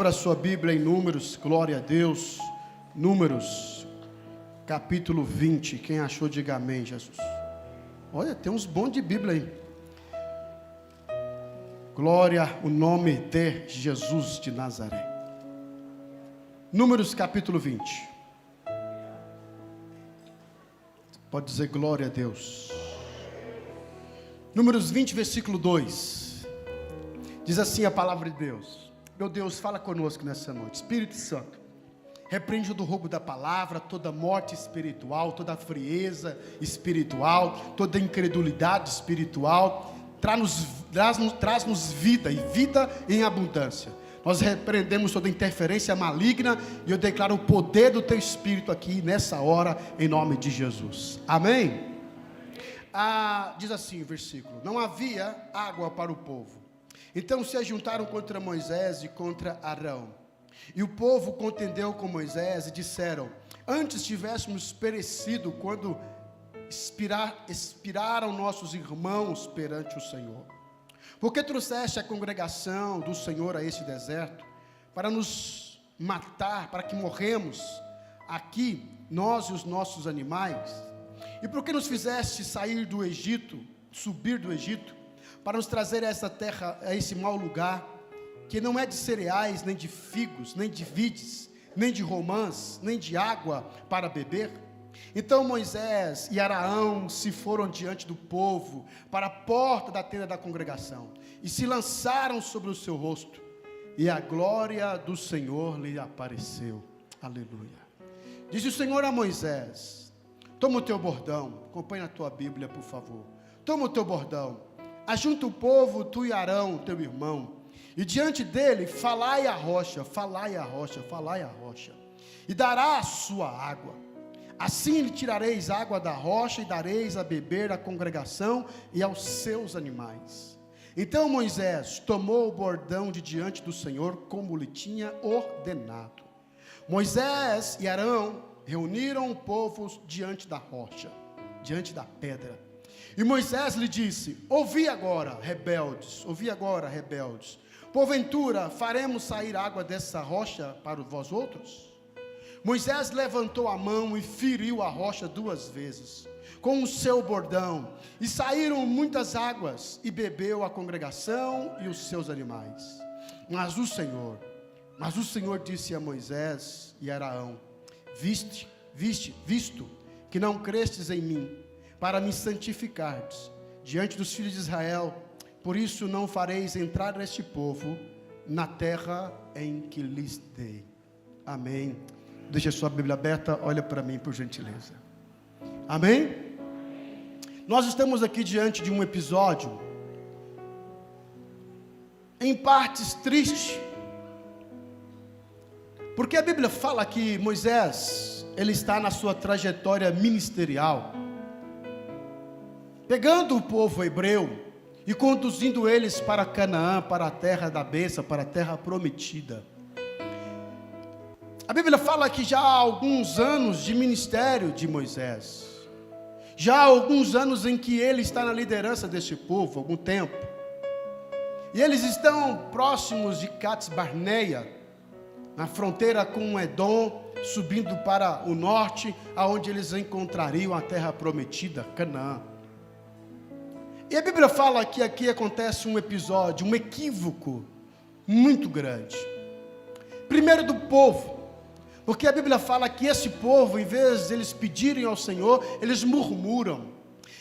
Abra sua Bíblia em Números, glória a Deus. Números, capítulo 20. Quem achou, diga amém, Jesus. Olha, tem uns bons de Bíblia aí. Glória ao nome de Jesus de Nazaré. Números, capítulo 20. Pode dizer glória a Deus. Números 20, versículo 2. Diz assim a palavra de Deus. Meu Deus, fala conosco nessa noite. Espírito Santo, repreende do roubo da palavra, toda morte espiritual, toda frieza espiritual, toda incredulidade espiritual. Traz-nos vida, e vida em abundância. Nós repreendemos toda interferência maligna, e eu declaro o poder do teu Espírito aqui nessa hora, em nome de Jesus. Amém? Diz assim o versículo: não havia água para o povo. Então se ajuntaram contra Moisés e contra Arão. E o povo contendeu com Moisés e disseram: antes tivéssemos perecido quando expiraram nossos irmãos perante o Senhor. Porque trouxeste a congregação do Senhor a este deserto, para nos matar, para que morremos aqui, nós e os nossos animais? E por que nos fizeste sair do Egito, subir do Egito, para nos trazer a essa terra, a esse mau lugar, que não é de cereais, nem de figos, nem de vides, nem de romãs, nem de água para beber? Então Moisés e Arão se foram diante do povo, para a porta da tenda da congregação, e se lançaram sobre o seu rosto, e a glória do Senhor lhe apareceu. Aleluia. Disse o Senhor a Moisés: toma o teu bordão, acompanha a tua Bíblia, por favor. Toma o teu bordão, ajunta o povo, tu e Arão, teu irmão, e diante dele falai a rocha, falai a rocha, falai a rocha, e dará a sua água. Assim lhe tirareis água da rocha, e dareis a beber à congregação e aos seus animais. Então Moisés tomou o bordão de diante do Senhor, como lhe tinha ordenado. Moisés e Arão reuniram o povo diante da rocha, diante da pedra. E Moisés lhe disse: ouvi agora, rebeldes, porventura faremos sair água dessa rocha para vós outros? Moisés levantou a mão e feriu a rocha 2 vezes, com o seu bordão, e saíram muitas águas, e bebeu a congregação e os seus animais. Mas o Senhor disse a Moisés e a Arão: visto que não crestes em mim, para me santificardes diante dos filhos de Israel, por isso não fareis entrar este povo na terra em que lhes dei. Amém. Deixa a sua Bíblia aberta, olha para mim por gentileza. Amém? Nós estamos aqui diante de um episódio, em partes triste, porque a Bíblia fala que Moisés, ele está na sua trajetória ministerial, pegando o povo hebreu e conduzindo eles para Canaã, para a terra da bênção, para a terra prometida. A Bíblia fala que já há alguns anos de ministério de Moisés, já há alguns anos em que ele está na liderança deste povo, algum tempo, e eles estão próximos de Cades Barneia, na fronteira com Edom, subindo para o norte, aonde eles encontrariam a terra prometida, Canaã. E a Bíblia fala que aqui acontece um episódio, um equívoco muito grande. Primeiro do povo, porque a Bíblia fala que esse povo, em vez de eles pedirem ao Senhor, eles murmuram.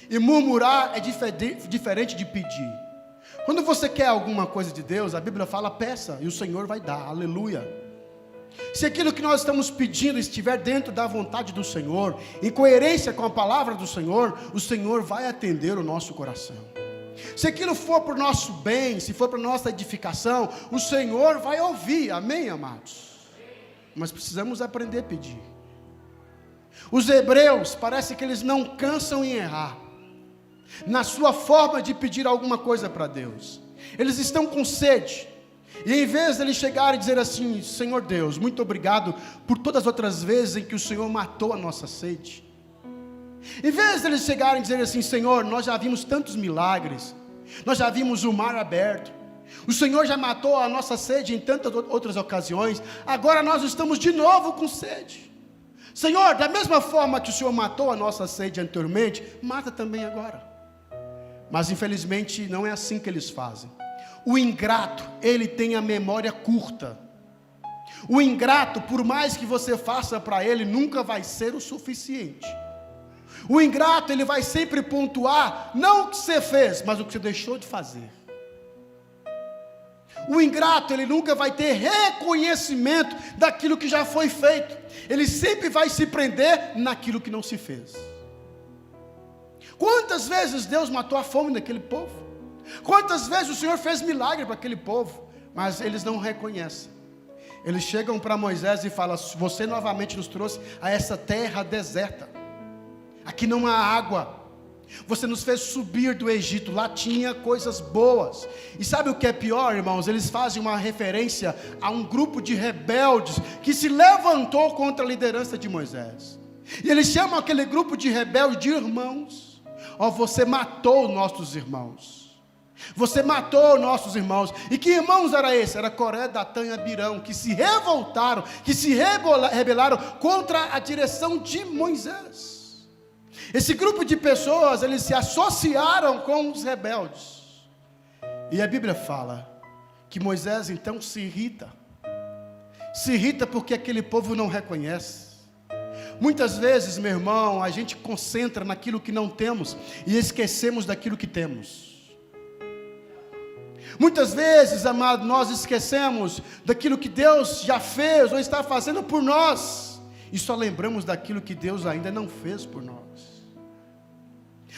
E murmurar é diferente de pedir. Quando você quer alguma coisa de Deus, a Bíblia fala: peça, e o Senhor vai dar. Aleluia. Se aquilo que nós estamos pedindo estiver dentro da vontade do Senhor, em coerência com a palavra do Senhor, o Senhor vai atender o nosso coração. Se aquilo for para o nosso bem, se for para a nossa edificação, o Senhor vai ouvir. Amém, amados? Mas precisamos aprender a pedir. Os hebreus, parece que eles não cansam em errar na sua forma de pedir alguma coisa para Deus. Eles estão com sede, e em vez de eles chegarem e dizer assim: Senhor Deus, muito obrigado por todas as outras vezes em que o Senhor matou a nossa sede, em vez de eles chegarem e dizer assim: Senhor, nós já vimos tantos milagres, nós já vimos o mar aberto, O Senhor já matou a nossa sede em tantas outras ocasiões, agora nós estamos de novo com sede. Senhor, da mesma forma que o Senhor matou a nossa sede anteriormente, mata também agora. Mas infelizmente não é assim que eles fazem. O ingrato, ele tem a memória curta. O ingrato, por mais que você faça para ele, nunca vai ser o suficiente. O ingrato, ele vai sempre pontuar, não o que você fez, mas o que você deixou de fazer. O ingrato, ele nunca vai ter reconhecimento daquilo que já foi feito. Ele sempre vai se prender naquilo que não se fez. Quantas vezes Deus matou a fome daquele povo? Quantas vezes o Senhor fez milagre para aquele povo? Mas eles não reconhecem. Eles chegam para Moisés e falam: você novamente nos trouxe a essa terra deserta. Aqui não há água. Você nos fez subir do Egito, lá tinha coisas boas. E sabe o que é pior, irmãos? Eles fazem uma referência a um grupo de rebeldes que se levantou contra a liderança de Moisés. E eles chamam aquele grupo de rebeldes de irmãos. Ó, você matou nossos irmãos. Você matou nossos irmãos. E que irmãos era esse? Era Coré, Datã e Abirão, que se revoltaram, que se rebelaram contra a direção de Moisés. Esse grupo de pessoas, eles se associaram com os rebeldes. E a Bíblia fala que Moisés então se irrita. Se irrita porque aquele povo não reconhece. Muitas vezes, meu irmão, a gente concentra naquilo que não temos e esquecemos daquilo que temos. Muitas vezes, amado, nós esquecemos daquilo que Deus já fez ou está fazendo por nós, e só lembramos daquilo que Deus ainda não fez por nós.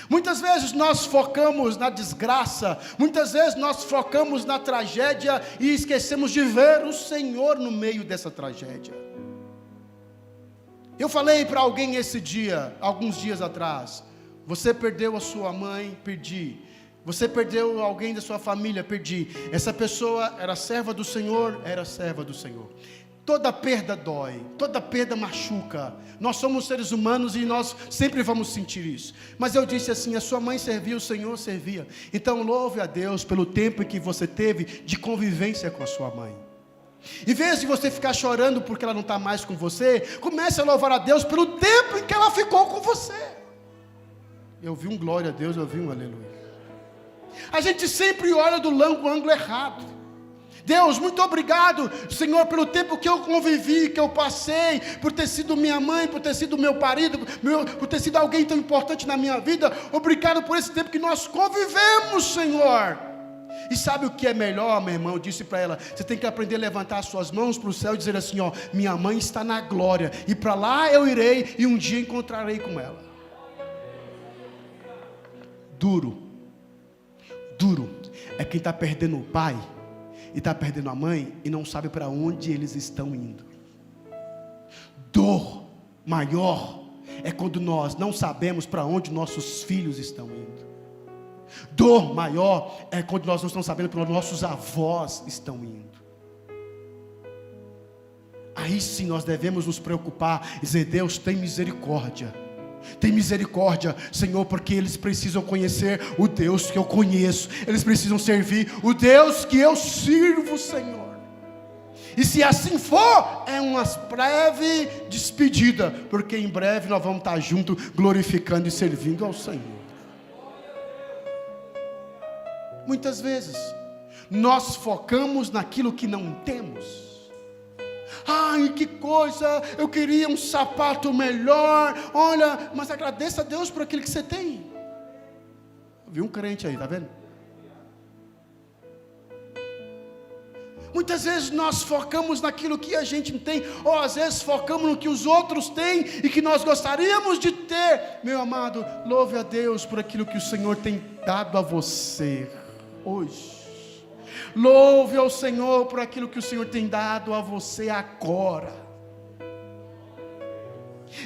Muitas vezes nós focamos na desgraça, muitas vezes nós focamos na tragédia e esquecemos de ver o Senhor no meio dessa tragédia. Eu falei para alguém esse dia, alguns dias atrás: você perdeu a sua mãe, perdi. Você perdeu alguém da sua família, perdi. Essa pessoa era serva do Senhor, era serva do Senhor. Toda perda dói, toda perda machuca. Nós somos seres humanos e nós sempre vamos sentir isso. Mas eu disse assim: a sua mãe servia, o Senhor servia. Então louve a Deus pelo tempo em que você teve de convivência com a sua mãe. Em vez de você ficar chorando porque ela não está mais com você, comece a louvar a Deus pelo tempo em que ela ficou com você. Eu vi um glória a Deus, eu vi um aleluia. A gente sempre olha do ângulo errado. Deus, muito obrigado, Senhor, pelo tempo que eu convivi, que eu passei, por ter sido minha mãe, por ter sido meu marido, por ter sido alguém tão importante na minha vida. Obrigado por esse tempo que nós convivemos, Senhor. E sabe o que é melhor, meu irmão? Eu disse para ela: você tem que aprender a levantar as suas mãos para o céu e dizer assim: ó, minha mãe está na glória, e para lá eu irei, e um dia encontrarei com ela. Duro é quem está perdendo o pai e está perdendo a mãe e não sabe para onde eles estão indo. Dor maior é quando nós não sabemos para onde nossos filhos estão indo. Dor maior é quando nós não estamos sabendo para onde nossos avós estão indo. Aí sim nós devemos nos preocupar e dizer: Deus, tem misericórdia. Tem misericórdia, Senhor, porque eles precisam conhecer o Deus que eu conheço. Eles precisam servir o Deus que eu sirvo, Senhor. E se assim for, é uma breve despedida, porque em breve nós vamos estar juntos, glorificando e servindo ao Senhor. Muitas vezes nós focamos naquilo que não temos. Ai, que coisa, eu queria um sapato melhor. Olha, mas agradeça a Deus por aquilo que você tem. Vi um crente aí, tá vendo? Muitas vezes nós focamos naquilo que a gente não tem, ou às vezes focamos no que os outros têm e que nós gostaríamos de ter. Meu amado, louve a Deus por aquilo que o Senhor tem dado a você hoje. Louve ao Senhor por aquilo que o Senhor tem dado a você agora.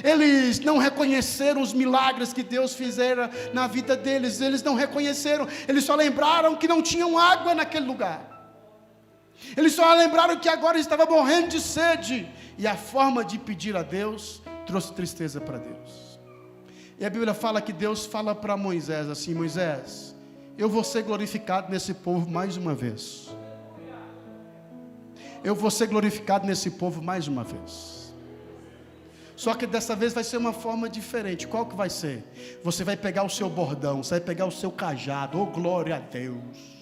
Eles não reconheceram os milagres que Deus fizera na vida deles. Eles não reconheceram. Eles só lembraram que não tinham água naquele lugar. Eles só lembraram que agora estavam morrendo de sede. E a forma de pedir a Deus trouxe tristeza para Deus. E a Bíblia fala que Deus fala para Moisés assim: Moisés, eu vou ser glorificado nesse povo mais uma vez. Eu vou ser glorificado nesse povo mais uma vez. Só que dessa vez vai ser uma forma diferente. Qual que vai ser? Você vai pegar o seu bordão, você vai pegar o seu cajado, oh glória a Deus.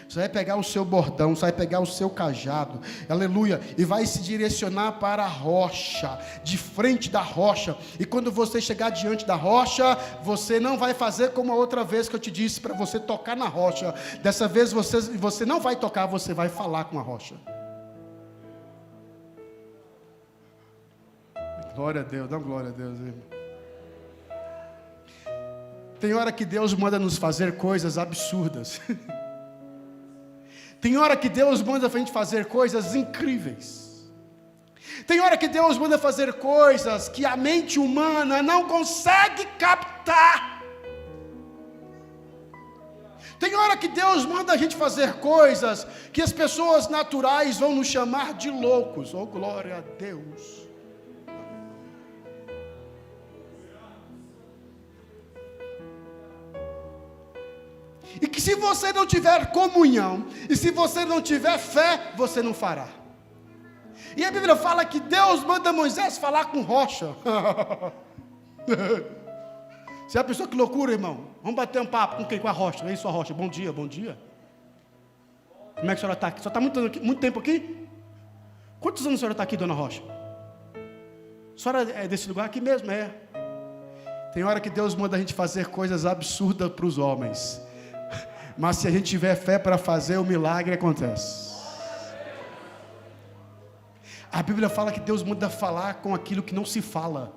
Você vai pegar o seu bordão, você vai pegar o seu cajado, aleluia, e vai se direcionar para a rocha, de frente da rocha. E quando você chegar diante da rocha, você não vai fazer como a outra vez que eu te disse, para você tocar na rocha. Dessa vez você não vai tocar, você vai falar com a rocha. Glória a Deus, dá glória a Deus, irmão. Tem hora que Deus manda nos fazer coisas absurdas. Tem hora que Deus manda a gente fazer coisas incríveis. Tem hora que Deus manda fazer coisas que a mente humana não consegue captar. Tem hora que Deus manda a gente fazer coisas que as pessoas naturais vão nos chamar de loucos. Oh, glória a Deus. E que se você não tiver comunhão, e se você não tiver fé, você não fará. E a Bíblia fala que Deus manda Moisés falar com rocha. Você é a pessoa, que loucura, irmão. Vamos bater um papo com quem? Com a rocha. Ei, sua rocha, bom dia, bom dia. Como é que a senhora está aqui? A senhora está muito tempo aqui? Quantos anos a senhora está aqui, dona Rocha? A senhora é desse lugar aqui mesmo? É. Tem hora que Deus manda a gente fazer coisas absurdas para os homens. Mas se a gente tiver fé para fazer, o milagre acontece. A Bíblia fala que Deus manda falar com aquilo que não se fala.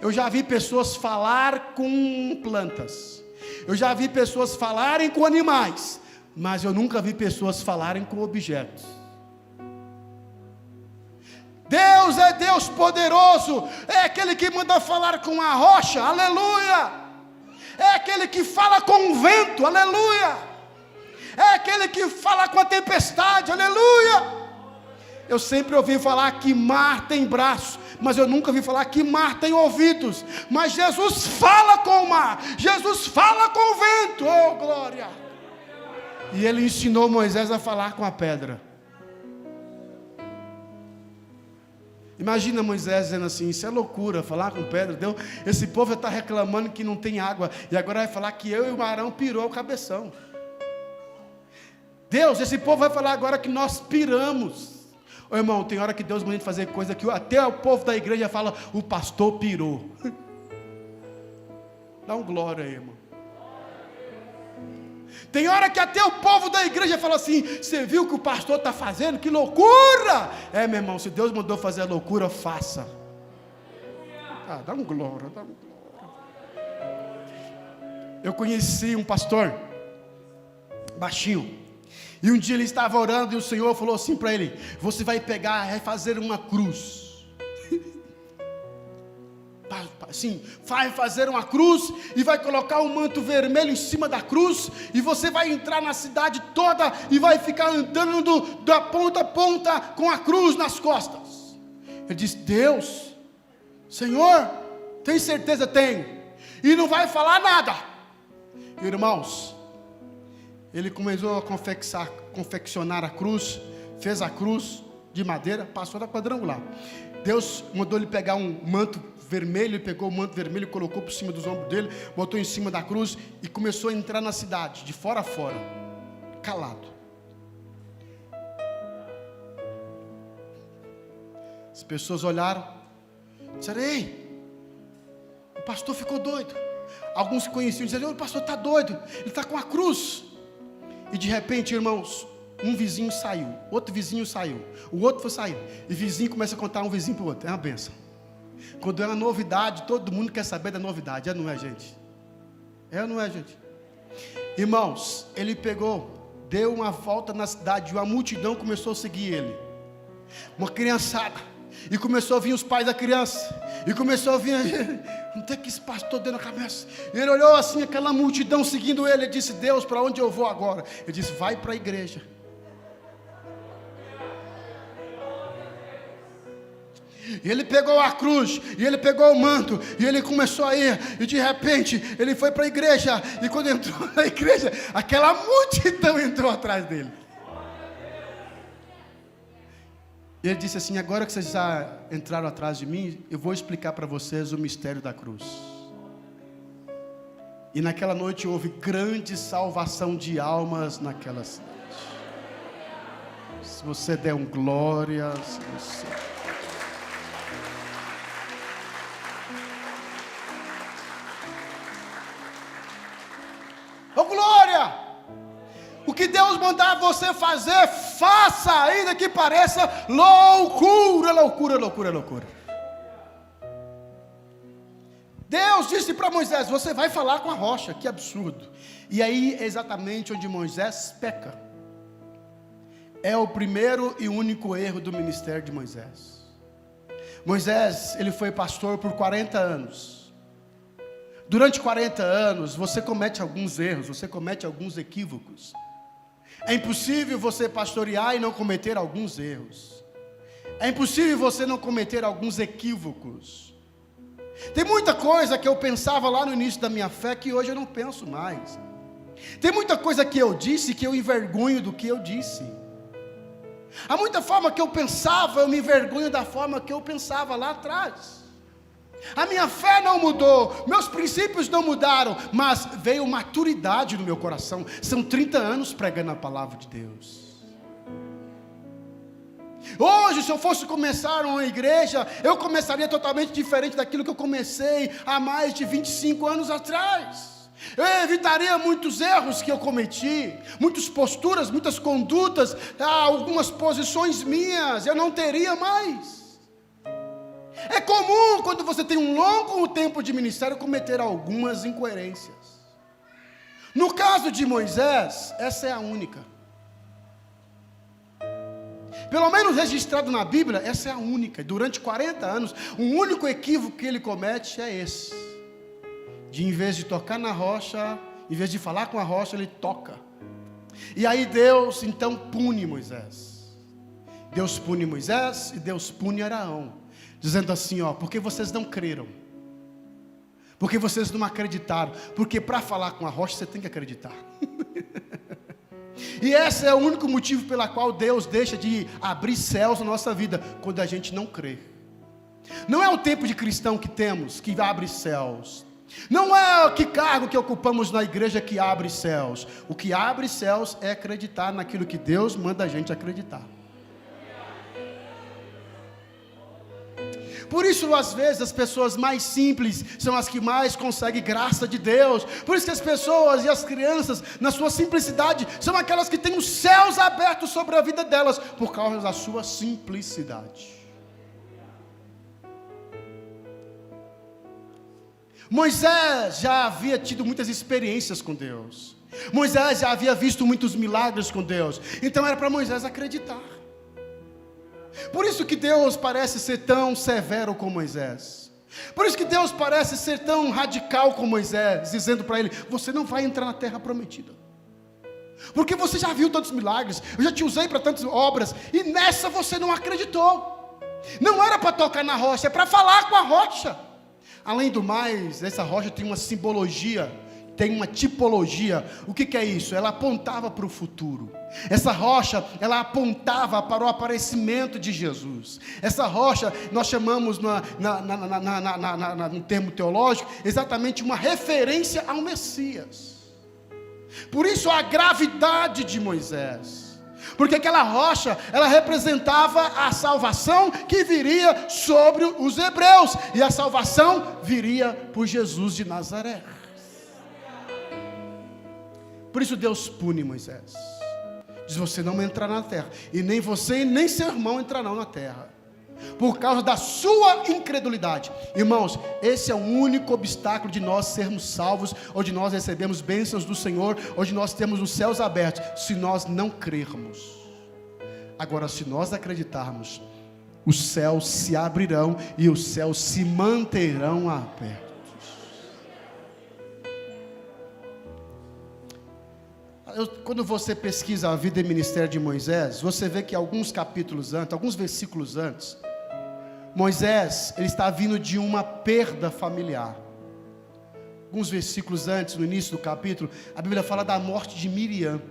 Eu já vi pessoas falar com plantas. Eu já vi pessoas falarem com animais. Mas eu nunca vi pessoas falarem com objetos. Deus é Deus poderoso. É aquele que manda falar com a rocha. Aleluia. É aquele que fala com o vento, aleluia. É aquele que fala com a tempestade, aleluia. Eu sempre ouvi falar que mar tem braços, mas eu nunca ouvi falar que mar tem ouvidos. Mas Jesus fala com o mar, Jesus fala com o vento, oh glória. E ele ensinou Moisés a falar com a pedra. Imagina Moisés dizendo assim, isso é loucura, falar com pedra. Deus, esse povo está reclamando que não tem água, e agora vai falar que eu e o Arão pirou o cabeção. Deus, esse povo vai falar agora que nós piramos. Ô irmão, tem hora que Deus manda fazer coisa que até o povo da igreja fala, o pastor pirou. Dá um glória aí, irmão. Tem hora que até o povo da igreja fala assim, você viu o que o pastor está fazendo? Que loucura! É, meu irmão, se Deus mandou fazer a loucura, faça. Ah, dá um glória, dá um glória. Eu conheci um pastor, baixinho, e um dia ele estava orando e o Senhor falou assim para ele, você vai pegar, vai fazer uma cruz. Assim, vai fazer uma cruz e vai colocar um manto vermelho em cima da cruz e você vai entrar na cidade toda e vai ficar andando da ponta a ponta com a cruz nas costas. Ele disse, Deus, Senhor, tem certeza? Tenho. E não vai falar nada. Irmãos, ele começou a confeccionar a cruz, fez a cruz de madeira, passou da quadrangular. Deus mandou ele pegar um manto vermelho, ele pegou o manto vermelho, colocou por cima dos ombros dele, botou em cima da cruz e começou a entrar na cidade, de fora a fora, calado. As pessoas olharam, disseram, ei, o pastor ficou doido. Alguns conheciam, disseram, o pastor está doido, ele está com a cruz. E de repente, irmãos, um vizinho saiu, outro vizinho saiu, o outro foi sair, e vizinho começa a contar um vizinho para o outro, é uma benção. Quando é uma novidade, todo mundo quer saber da novidade, não é, gente? É ou não é, gente? Irmãos, ele pegou, deu uma volta na cidade, uma multidão começou a seguir ele, uma criançada, e começou a vir os pais da criança, e começou a vir, não tem que esse pastor dentro da cabeça, e ele olhou assim, aquela multidão seguindo ele, e disse, Deus, para onde eu vou agora? Ele disse, vai para a igreja. E ele pegou a cruz, e ele pegou o manto, e ele começou a ir, e de repente ele foi para a igreja, e quando entrou na igreja, aquela multidão entrou atrás dele. E ele disse assim: agora que vocês já entraram atrás de mim, eu vou explicar para vocês o mistério da cruz. E naquela noite houve grande salvação de almas naquela cidade. Se você der um glória, se você... Oh, glória! O que Deus mandar você fazer, faça, ainda que pareça loucura, loucura, loucura, loucura. Deus disse para Moisés: você vai falar com a rocha. Que absurdo. E aí é exatamente onde Moisés peca. É o primeiro e único erro do ministério de Moisés. Moisés, ele foi pastor por 40 anos. Durante 40 anos, você comete alguns erros, você comete alguns equívocos. É impossível você pastorear e não cometer alguns erros. É impossível você não cometer alguns equívocos. Tem muita coisa que eu pensava lá no início da minha fé que hoje eu não penso mais. Tem muita coisa que eu disse que eu envergonho do que eu disse. Há muita forma que eu pensava, eu me envergonho da forma que eu pensava lá atrás. A minha fé não mudou, meus princípios não mudaram, mas veio maturidade no meu coração. São 30 anos pregando a palavra de Deus. Hoje, se eu fosse começar uma igreja, eu começaria totalmente diferente daquilo que eu comecei há mais de 25 anos atrás. Eu evitaria muitos erros que eu cometi, muitas posturas, muitas condutas, algumas posições minhas, eu não teria mais. É comum, quando você tem um longo tempo de ministério, cometer algumas incoerências. No caso de Moisés, essa é a única. Pelo menos registrado na Bíblia, essa é a única. Durante 40 anos, o único equívoco que ele comete é esse. De em vez de tocar na rocha, em vez de falar com a rocha, ele toca. E aí Deus então pune Moisés. Deus pune Moisés e Deus pune Araão, dizendo assim: ó, porque vocês não creram, porque vocês não acreditaram, porque para falar com a rocha você tem que acreditar. E esse é o único motivo pela qual Deus deixa de abrir céus na nossa vida, quando a gente não crê. Não é o tempo de cristão que temos que abre céus. Não é que cargo que ocupamos na igreja que abre céus. O que abre céus é acreditar naquilo que Deus manda a gente acreditar. Por isso, às vezes, as pessoas mais simples são as que mais conseguem graça de Deus. Por isso que as pessoas e as crianças, na sua simplicidade, são aquelas que têm os céus abertos sobre a vida delas, por causa da sua simplicidade. Moisés já havia tido muitas experiências com Deus. Moisés já havia visto muitos milagres com Deus. Então era para Moisés acreditar. Por isso que Deus parece ser tão severo com Moisés. Por isso que Deus parece ser tão radical com Moisés, dizendo para ele: você não vai entrar na terra prometida, porque você já viu tantos milagres, eu já te usei para tantas obras, e nessa você não acreditou. Não era para tocar na rocha, é para falar com a rocha. Além do mais, essa rocha tem uma simbologia, tem uma tipologia. O que é isso? Ela apontava para o futuro. Essa rocha, ela apontava para o aparecimento de Jesus. Essa rocha, nós chamamos no termo teológico, exatamente uma referência ao Messias. Por isso a gravidade de Moisés. Porque aquela rocha, ela representava a salvação que viria sobre os hebreus. E a salvação viria por Jesus de Nazaré. Por isso Deus pune Moisés. Diz: você não entrará na terra, e nem você e nem seu irmão entrarão na terra, por causa da sua incredulidade. Irmãos, esse é o único obstáculo de nós sermos salvos, ou de nós recebermos bênçãos do Senhor, ou de nós termos os céus abertos, se nós não crermos. Agora, se nós acreditarmos, os céus se abrirão e os céus se manterão abertos. Quando você pesquisa a vida e ministério de Moisés, você vê que alguns capítulos antes, alguns versículos antes, Moisés, ele está vindo de uma perda familiar. Alguns versículos antes, no início do capítulo, a Bíblia fala da morte de Miriam.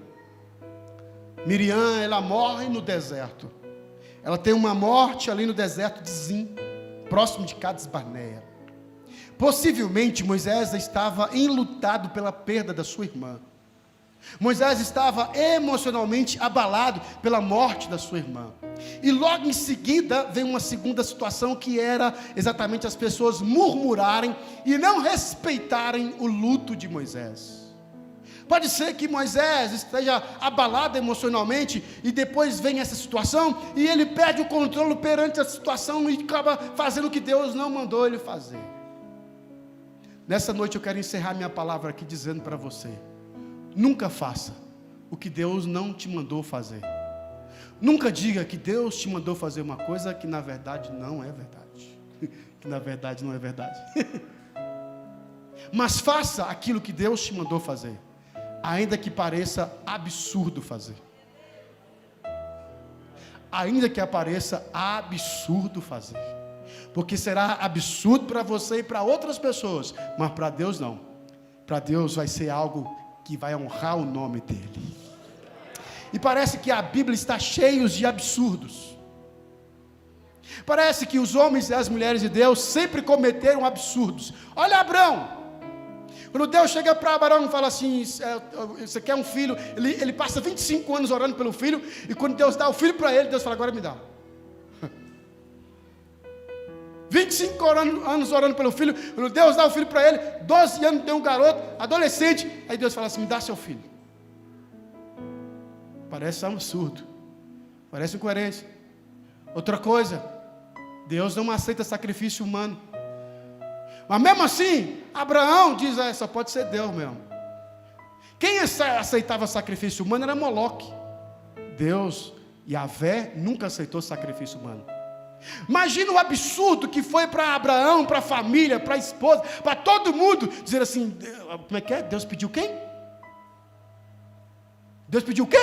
Miriam, ela morre no deserto. Ela tem uma morte ali no deserto de Zim, próximo de Cades Barneia. Possivelmente Moisés estava enlutado pela perda da sua irmã. Moisés estava emocionalmente abalado pela morte da sua irmã. E logo em seguida vem uma segunda situação, que era exatamente as pessoas murmurarem e não respeitarem o luto de Moisés. Pode ser que Moisés esteja abalado emocionalmente e depois vem essa situação e ele perde o controle perante a situação e acaba fazendo o que Deus não mandou ele fazer. Nessa noite eu quero encerrar minha palavra aqui dizendo para você: nunca faça o que Deus não te mandou fazer. Nunca diga que Deus te mandou fazer uma coisa que na verdade não é verdade. Que na verdade não é verdade. Mas faça aquilo que Deus te mandou fazer, ainda que pareça absurdo fazer. Ainda que pareça absurdo fazer. Porque será absurdo para você e para outras pessoas, mas para Deus não. Para Deus vai ser algo que vai honrar o nome dEle. E parece que a Bíblia está cheia de absurdos. Parece que os homens e as mulheres de Deus sempre cometeram absurdos. Olha Abraão. Quando Deus chega para Abraão e fala assim: você quer um filho? Ele passa 25 anos orando pelo filho. E quando Deus dá o filho para ele, Deus fala: agora me dá. 25 anos orando pelo filho. Quando Deus dá o filho para ele, 12 anos deu um garoto, adolescente. Aí Deus fala assim: me dá seu filho. Parece um absurdo, parece incoerente. Outra coisa, Deus não aceita sacrifício humano. Mas mesmo assim, Abraão diz: só pode ser Deus mesmo. Quem aceitava sacrifício humano era Moloque. Deus, Yahvé, nunca aceitou sacrifício humano. Imagina o absurdo que foi para Abraão, para a família, para a esposa, para todo mundo, dizer assim: como é que é? Deus pediu quem? Deus pediu o quê?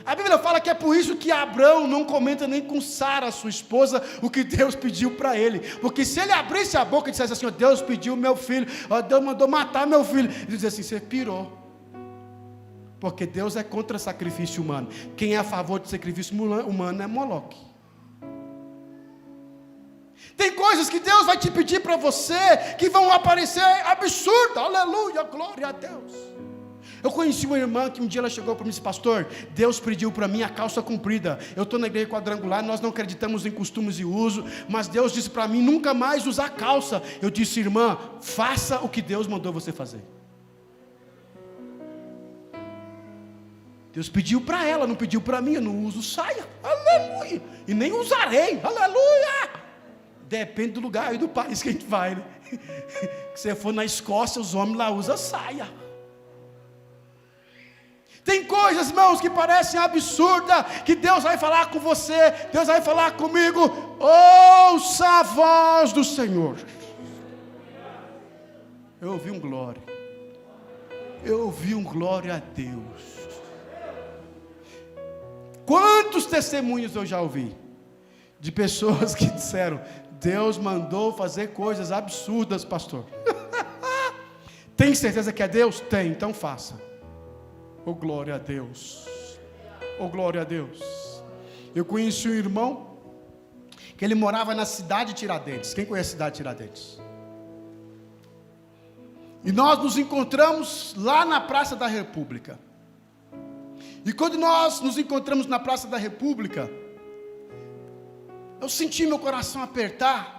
A Bíblia fala que é por isso que Abraão não comenta nem com Sara, sua esposa, o que Deus pediu para ele. Porque se ele abrisse a boca e dissesse assim: Deus pediu meu filho, Deus mandou matar meu filho, ele dizia assim: você pirou. Porque Deus é contra sacrifício humano. Quem é a favor de sacrifício humano é Moloque. Tem coisas que Deus vai te pedir para você que vão aparecer absurdas. Aleluia, glória a Deus. Eu conheci uma irmã que um dia ela chegou para mim e disse: pastor, Deus pediu para mim a calça comprida. Eu estou na igreja quadrangular, nós não acreditamos em costumes e uso, mas Deus disse para mim nunca mais usar calça. Eu disse: irmã, faça o que Deus mandou você fazer. Deus pediu para ela, não pediu para mim. Eu não uso saia, aleluia, e nem usarei, aleluia. Depende do lugar e do país que a gente vai, né? Se você for na Escócia, os homens lá usam saia. Tem coisas, irmãos, que parecem absurdas, que Deus vai falar com você, Deus vai falar comigo. Ouça a voz do Senhor. Eu ouvi um glória. Eu ouvi um glória a Deus. Quantos testemunhos eu já ouvi de pessoas que disseram: Deus mandou fazer coisas absurdas, pastor. Tem certeza que é Deus? Tem, então faça. Oh glória a Deus. Oh glória a Deus. Eu conheci um irmão que ele morava na cidade de Tiradentes. Quem conhece a cidade de Tiradentes? E nós nos encontramos lá na Praça da República. E quando nós nos encontramos na Praça da República, eu senti meu coração apertar.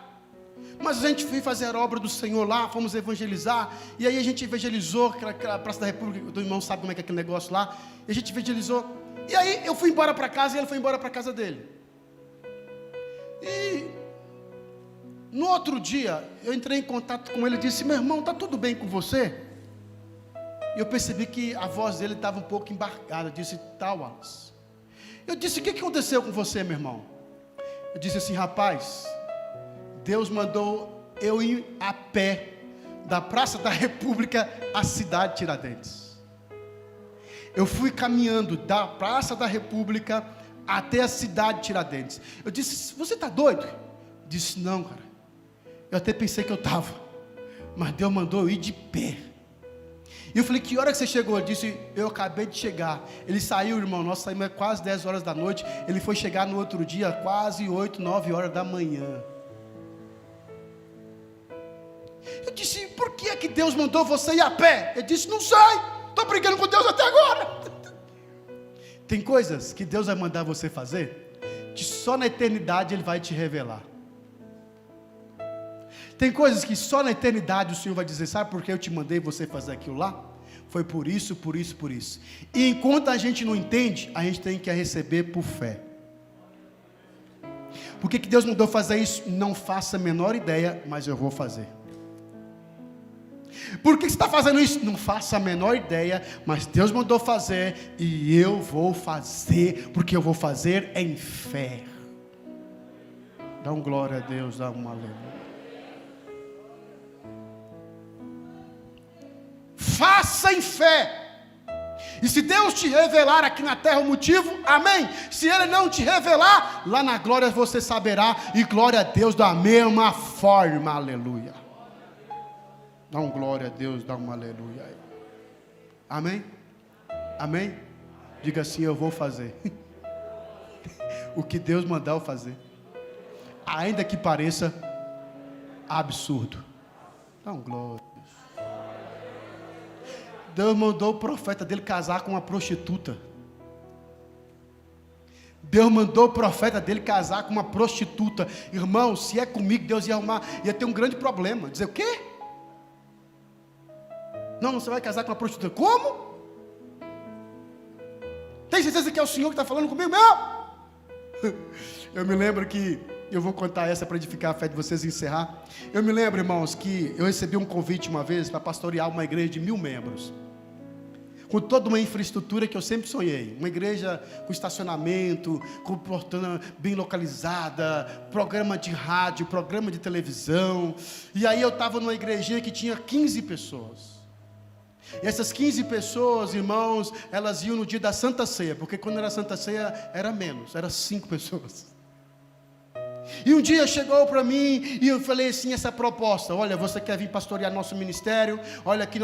Mas a gente foi fazer a obra do Senhor lá, fomos evangelizar. E aí a gente evangelizou aquela Praça da República. O irmão sabe como é que é aquele negócio lá. E a gente evangelizou. E aí eu fui embora para casa e ele foi embora para casa dele. E no outro dia eu entrei em contato com ele e disse: meu irmão, está tudo bem com você? E eu percebi que a voz dele estava um pouco embargada. Eu disse: tá, Wallace. Eu disse: o que aconteceu com você, meu irmão? Eu disse assim: rapaz, Deus mandou eu ir a pé da Praça da República à cidade de Tiradentes. Eu fui caminhando da Praça da República até a cidade de Tiradentes. Eu disse, você está doido? Disse, não, cara. Eu até pensei que eu estava, mas Deus mandou eu ir de pé. E eu falei, que hora que você chegou? Ele disse, eu acabei de chegar. Ele saiu, irmão, nós saímos quase 10 horas da noite. Ele foi chegar no outro dia, quase 8, 9 horas da manhã. Eu disse, por que é que Deus mandou você ir a pé? Ele disse, não sei, estou brigando com Deus até agora. Tem coisas que Deus vai mandar você fazer, que só na eternidade Ele vai te revelar. Tem coisas que só na eternidade o Senhor vai dizer, sabe por que eu te mandei você fazer aquilo lá? Foi por isso, por isso, por isso. E enquanto a gente não entende, a gente tem que receber por fé. Por que Deus mandou fazer isso? Não faço a menor ideia, mas eu vou fazer. Por que você está fazendo isso? Não faço a menor ideia, mas Deus mandou fazer e eu vou fazer, porque eu vou fazer em fé. Dá um glória a Deus, dá uma aleluia. Faça em fé. E se Deus te revelar aqui na terra o motivo, amém. Se Ele não te revelar, lá na glória você saberá. E glória a Deus da mesma forma, aleluia. Dá um glória a Deus, dá uma aleluia. Amém? Amém? Diga assim, eu vou fazer. O que Deus mandar eu fazer. Ainda que pareça absurdo. Dá um glória. Deus mandou o profeta dele casar com uma prostituta. Deus mandou o profeta dele casar com uma prostituta. Irmão, se é comigo, Deus ia ter um grande problema. Dizer, o quê? Não, você vai casar com uma prostituta. Como? Tem certeza que é o Senhor que está falando comigo mesmo? Eu me lembro que, eu vou contar essa para edificar a fé de vocês e encerrar. Eu me lembro, irmãos, que eu recebi um convite uma vez para pastorear uma igreja de 1000 membros. Com toda uma infraestrutura que eu sempre sonhei. Uma igreja com estacionamento, com portão bem localizada, programa de rádio, programa de televisão. E aí eu estava numa igrejinha que tinha 15 pessoas. E essas 15 pessoas, irmãos, elas iam no dia da Santa Ceia, porque quando era Santa Ceia era menos, era 5 pessoas. E um dia chegou para mim e eu falei assim, essa proposta, olha, você quer vir pastorear nosso ministério? Olha, aqui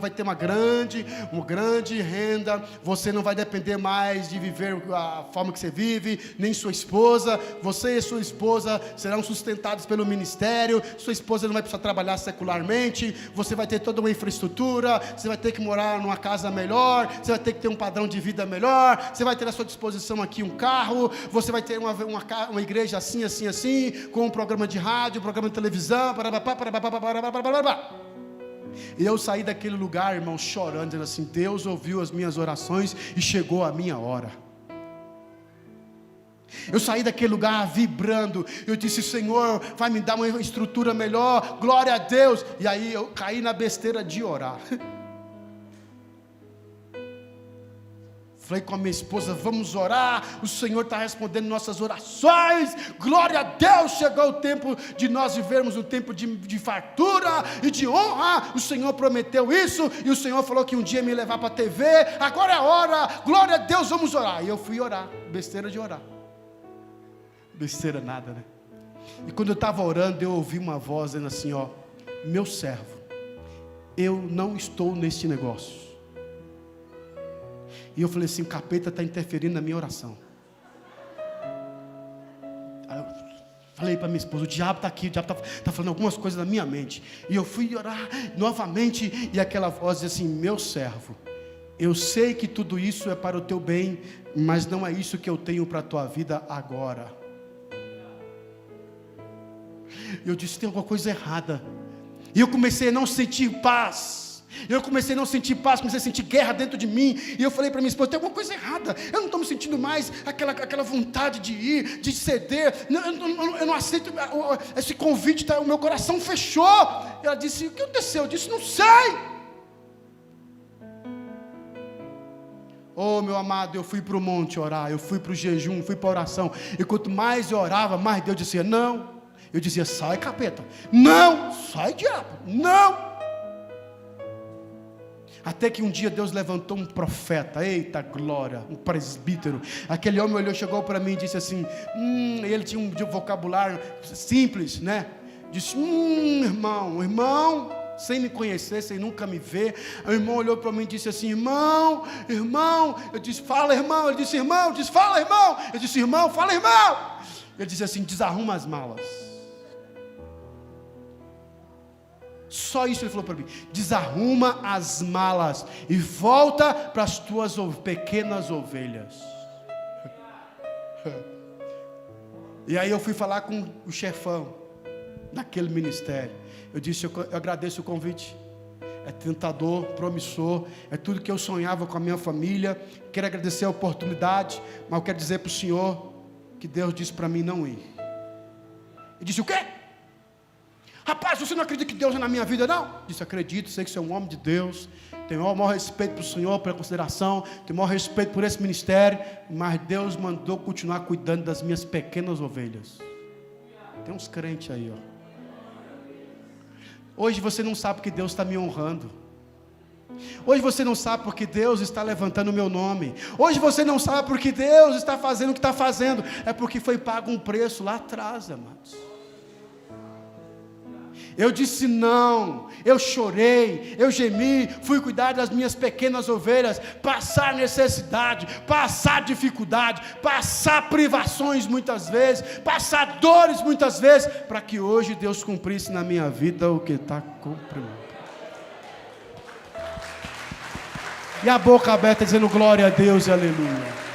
vai ter uma grande renda, você não vai depender mais de viver a forma que você vive, nem sua esposa, você e sua esposa serão sustentados pelo ministério, sua esposa não vai precisar trabalhar secularmente, você vai ter toda uma infraestrutura, você vai ter que morar numa casa melhor, você vai ter que ter um padrão de vida melhor, você vai ter à sua disposição aqui um carro, você vai ter uma igreja assim, com um programa de rádio, um programa de televisão, e eu saí daquele lugar, irmão, chorando, dizendo assim, Deus ouviu as minhas orações e chegou a minha hora. Eu saí daquele lugar vibrando, eu disse, Senhor, vai me dar uma estrutura melhor, glória a Deus, e aí eu caí na besteira de orar. Falei com a minha esposa, vamos orar, o Senhor está respondendo nossas orações, glória a Deus, chegou o tempo de nós vivermos um tempo de fartura e de honra, o Senhor prometeu isso, e o Senhor falou que um dia ia me levar para a TV, agora é a hora, glória a Deus, vamos orar, e eu fui orar, besteira de orar, besteira nada, né? E quando eu estava orando, eu ouvi uma voz dizendo assim, ó, meu servo, eu não estou neste negócio. E eu falei assim, o capeta está interferindo na minha oração. Aí eu falei para minha esposa, o diabo está aqui, o diabo está falando algumas coisas na minha mente. E eu fui orar novamente, e aquela voz dizia assim, meu servo, eu sei que tudo isso é para o teu bem, mas não é isso que eu tenho para a tua vida agora. Eu disse, tem alguma coisa errada. E eu comecei a não sentir paz. Comecei a sentir guerra dentro de mim, e eu falei para minha esposa, tem alguma coisa errada, eu não estou me sentindo mais aquela vontade de ir, de ceder, eu não aceito esse convite, o meu coração fechou. Ela disse, o que aconteceu? Eu disse, não sei. Oh, meu amado, eu fui para o monte orar, eu fui para o jejum, fui para a oração, e quanto mais eu orava, mais Deus dizia, não. Eu dizia, sai capeta, não, sai diabo, não. Até que um dia Deus levantou um profeta, eita glória, um presbítero. Aquele homem olhou, chegou para mim e disse assim, ele tinha um vocabulário simples, né? Disse, irmão, sem me conhecer, sem nunca me ver. O irmão olhou para mim e disse assim, irmão. Eu disse, fala irmão. Ele disse, irmão. Eu disse, fala irmão. Eu disse, irmão, fala irmão. Ele disse assim, desarruma as malas. Só isso ele falou para mim, desarruma as malas e volta para as tuas pequenas ovelhas. E aí eu fui falar com o chefão daquele ministério. Eu disse, eu agradeço o convite, é tentador, promissor, é tudo que eu sonhava com a minha família, quero agradecer a oportunidade, mas eu quero dizer para o senhor, que Deus disse para mim não ir. Ele disse, o quê? Rapaz, você não acredita que Deus é na minha vida, não? Disse, acredito, sei que você é um homem de Deus, tenho o maior respeito para o Senhor, pela consideração, tenho o maior respeito por esse ministério, mas Deus mandou continuar cuidando das minhas pequenas ovelhas. Tem uns crentes aí, ó. Hoje você não sabe porque Deus está me honrando. Hoje você não sabe porque Deus está levantando o meu nome. Hoje você não sabe porque Deus está fazendo o que está fazendo. É porque foi pago um preço lá atrás, amados. Eu disse não, eu chorei, eu gemi, fui cuidar das minhas pequenas ovelhas, passar necessidade, passar dificuldade, passar privações muitas vezes, passar dores muitas vezes, para que hoje Deus cumprisse na minha vida o que está cumprindo. E a boca aberta dizendo glória a Deus e aleluia.